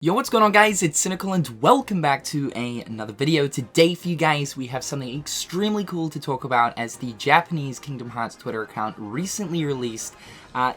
Yo, what's going on guys? It's Cynical and welcome back to another video. Today for you guys, we have something extremely cool to talk about as the Japanese Kingdom Hearts Twitter account recently released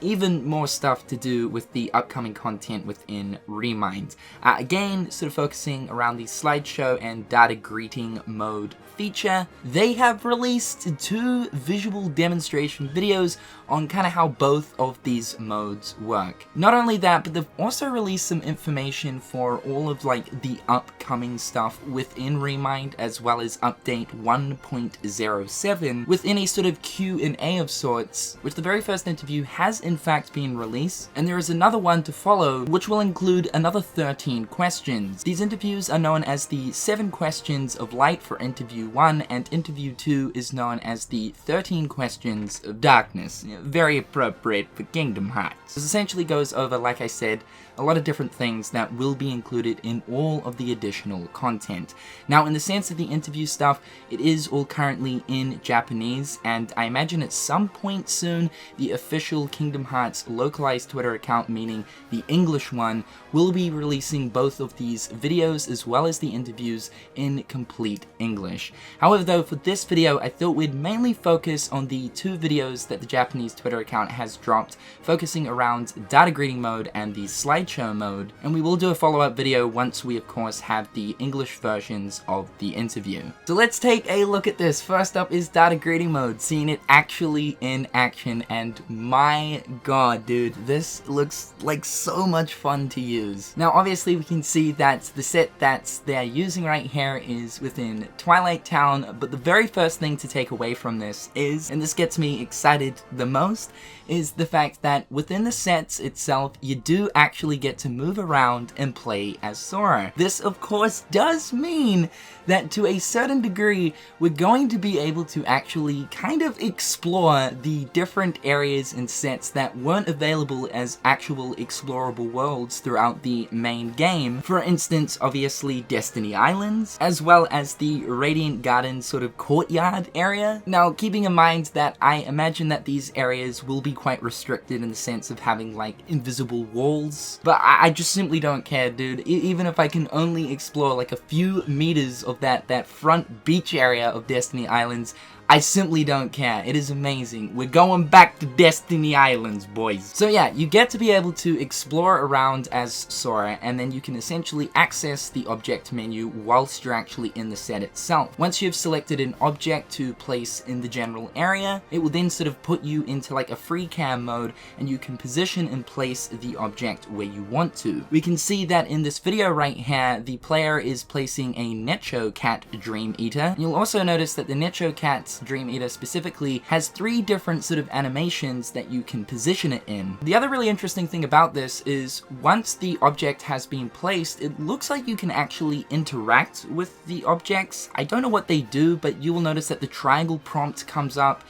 even more stuff to do with the upcoming content within Remind. Again, sort of focusing around the slideshow and data greeting mode feature. They have released two visual demonstration videos on kind of how both of these modes work. Not only that, but they've also released some information for all of like the upcoming stuff within Remind, as well as update 1.07 within a sort of Q&A of sorts, which the very first interview has in fact been released, and there is another one to follow which will include another 13 questions. These interviews are known as the 7 questions of light for interview 1, and interview 2 is known as the 13 questions of darkness. Very appropriate for Kingdom Hearts. This essentially goes over, like I said, a lot of different things that will be included in all of the additional content. Now, in the sense of the interview stuff, it is all currently in Japanese, and I imagine at some point soon, the official Kingdom Hearts localized Twitter account, meaning the English one, will be releasing both of these videos as well as the interviews in complete English. However though, for this video, I thought we'd mainly focus on the two videos that the Japanese Twitter account has dropped, focusing around data greeting mode and the slideshow mode, and we will do a follow-up video once we of course have the English versions of the interview. So let's take a look at this. First up is data greeting mode, seeing it actually in action, and my god dude, this looks like so much fun to use. Now obviously we can see that the set that they're using right here is within Twilight Town, but the very first thing to take away from this is, and this gets me excited the most, is the fact that within the sets itself, you do actually get to move around and play as Sora. This of course does mean that to a certain degree, we're going to be able to actually kind of explore the different areas and sets that weren't available as actual explorable worlds throughout the main game. For instance, obviously Destiny Islands, as well as the Radiant Garden sort of courtyard area. Now, keeping in mind that I imagine that these areas will be quite restricted in the sense of having like invisible walls, but I just simply don't care, dude. Even if I can only explore like a few meters of that front beach area of Destiny Islands, I simply don't care. It is amazing. We're going back to Destiny Islands, boys. So yeah, you get to be able to explore around as Sora, and then you can essentially access the object menu whilst you're actually in the set itself. Once you've selected an object to place in the general area, it will then sort of put you into like a free cam mode, and you can position and place the object where you want to. We can see that in this video right here, the player is placing a Necho Cat Dream Eater. You'll also notice that the Necho Cat Dream Eater specifically has 3 different sort of animations that you can position it in. The other really interesting thing about this is once the object has been placed, it looks like you can actually interact with the objects. I don't know what they do, but you will notice that the triangle prompt comes up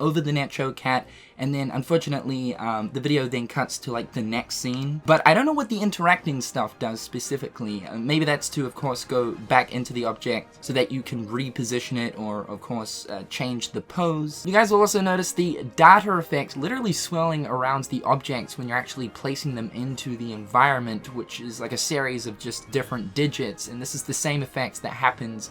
over the Necho Cat, and then unfortunately the video then cuts to like the next scene. But I don't know what the interacting stuff does specifically. Maybe that's to of course go back into the object so that you can reposition it, or of course change the pose. You guys will also notice the data effect literally swirling around the objects when you're actually placing them into the environment, which is like a series of just different digits, and this is the same effect that happens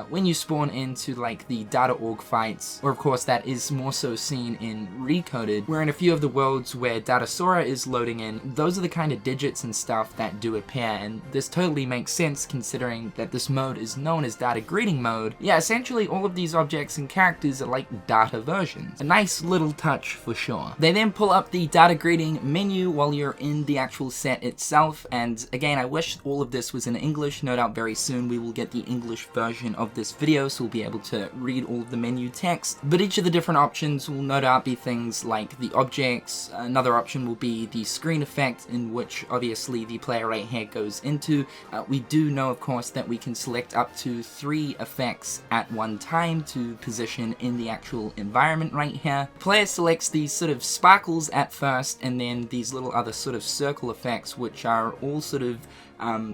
when you spawn into like the data org fights, or of course that is more so seen in Recoded, where in a few of the worlds where Data Sora is loading in, those are the kind of digits and stuff that do appear, and this totally makes sense considering that this mode is known as data greeting mode. Yeah, essentially all of these objects and characters are like data versions. A nice little touch for sure. They then pull up the data greeting menu while you're in the actual set itself, and again, I wish all of this was in English. No doubt very soon we will get the English version of this video, so we'll be able to read all of the menu text, but each of the different options will no doubt be things like the objects. Another option will be the screen effect, in which obviously the player right here goes into. We do know of course that we can select up to 3 effects at one time to position in the actual environment right here. The player selects these sort of sparkles at first, and then these little other sort of circle effects, which are all sort of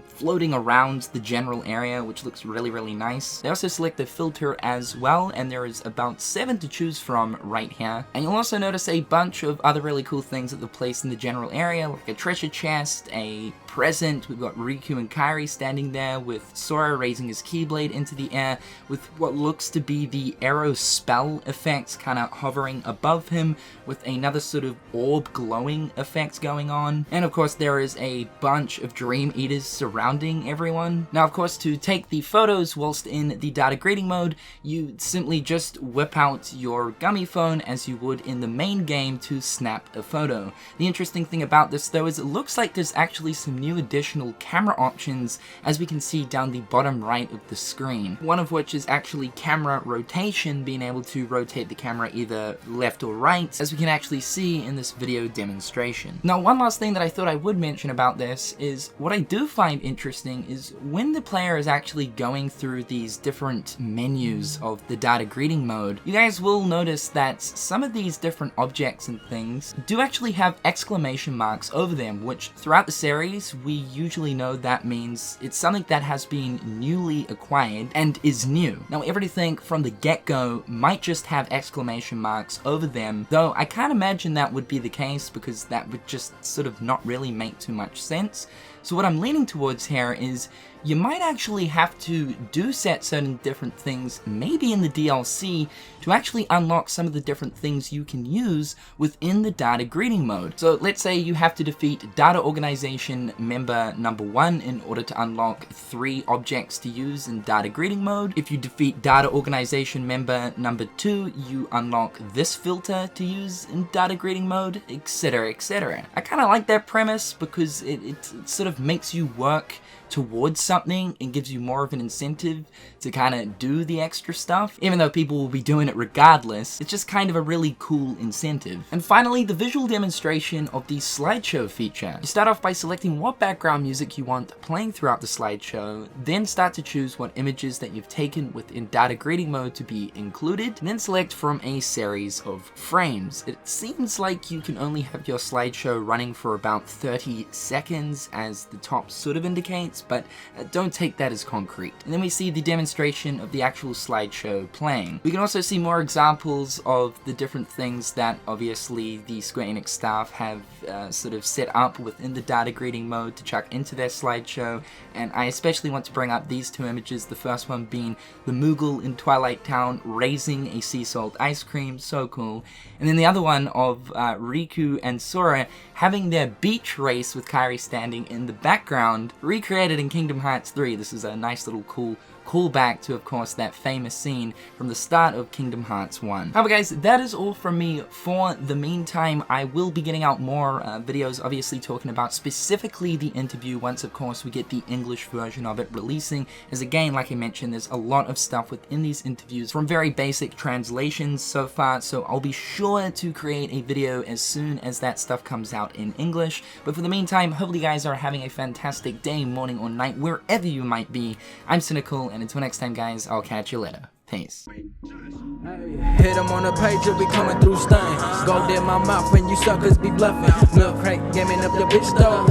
floating around the general area, which looks really, really nice. They also select the filter as well, and there is about 7 to choose from right here. And you'll also notice a bunch of other really cool things that they've placed in the general area, like a treasure chest, a present. We've got Riku and Kairi standing there with Sora raising his Keyblade into the air with what looks to be the arrow spell effect kind of hovering above him with another sort of orb glowing effect going on. And of course there is a bunch of Dream Eaters surrounding everyone. Now of course, to take the photos whilst in the data grading mode, you simply just whip out your gummy phone as you would in the main game to snap a photo. The interesting thing about this though is it looks like there's actually some new additional camera options, as we can see down the bottom right of the screen. One of which is actually camera rotation, being able to rotate the camera either left or right, as we can actually see in this video demonstration. Now one last thing that I thought I would mention about this is what I do find interesting is when the player is actually going through these different menus of the data greeting mode, you guys will notice that some of these different objects and things do actually have exclamation marks over them, which throughout the series we usually know that means it's something that has been newly acquired and is new. Now everything from the get-go might just have exclamation marks over them, though I can't imagine that would be the case because that would just sort of not really make too much sense. So what I'm leaning towards here is you might actually have to do certain different things, maybe in the DLC, to actually unlock some of the different things you can use within the data greeting mode. So let's say you have to defeat data organization member number 1 in order to unlock 3 objects to use in data greeting mode. If you defeat data organization member number 2, you unlock this filter to use in data greeting mode, etc, etc. I kind of like that premise because it sort of makes you work towards something and gives you more of an incentive to kind of do the extra stuff. Even though people will be doing it regardless, it's just kind of a really cool incentive. And finally, the visual demonstration of the slideshow feature. You start off by selecting what background music you want playing throughout the slideshow, then start to choose what images that you've taken within data grading mode to be included, and then select from a series of frames. It seems like you can only have your slideshow running for about 30 seconds as the top sort of indicates, but don't take that as concrete. And then we see the demonstration of the actual slideshow playing. We can also see more examples of the different things that obviously the Square Enix staff have sort of set up within the data grading mode to chuck into their slideshow, and I especially want to bring up these 2 images, the first one being the Moogle in Twilight Town raising a sea salt ice cream, so cool, and then the other one of Riku and Sora having their beach race with Kairi standing in the background, recreated in Kingdom Hearts 3. This is a nice little cool callback to, of course, that famous scene from the start of Kingdom Hearts 1. However guys, that is all from me for the meantime. I will be getting out more videos, obviously talking about specifically the interview once, of course, we get the English version of it releasing, as again, like I mentioned, there's a lot of stuff within these interviews from very basic translations so far, so I'll be sure to create a video as soon as that stuff comes out in English. But for the meantime, hopefully you guys are having a fantastic day, morning, or night, wherever you might be. I'm Cynical, and until next time guys, I'll catch you later. Peace. Hit them on the page, you'll be coming through stunning. Gold in my mouth when you suckers be bluffing. Milk crate, gaming up your bitch though.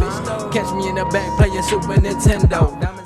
Catch me in the back playing Super Nintendo.